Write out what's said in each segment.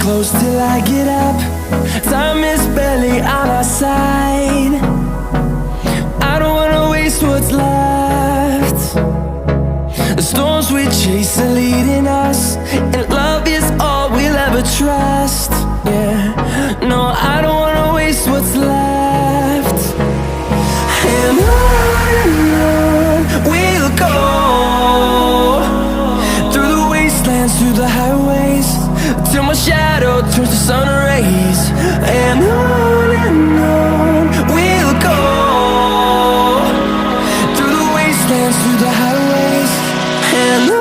close till I get up. Time is barely on our side. I don't wanna waste what's left. The storms we chase are leading us, and love is all we'll ever trust. Yeah, no, I don't wanna waste what's left. And on we'll go, through the wastelands, through the highways, till my shadow turns to sun rays. And on we'll go, through the wastelands, through the highways, and on.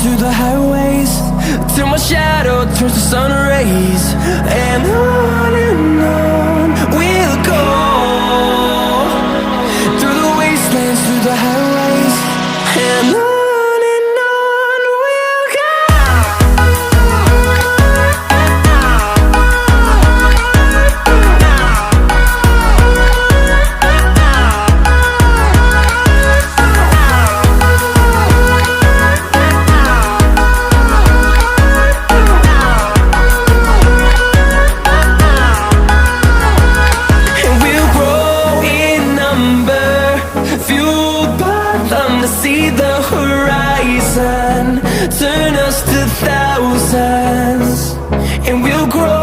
Through the highways, till my shadow turns to sun rays. And on we'll go, through the wastelands, through the highways, and on. See the horizon turn us to thousands, and we'll grow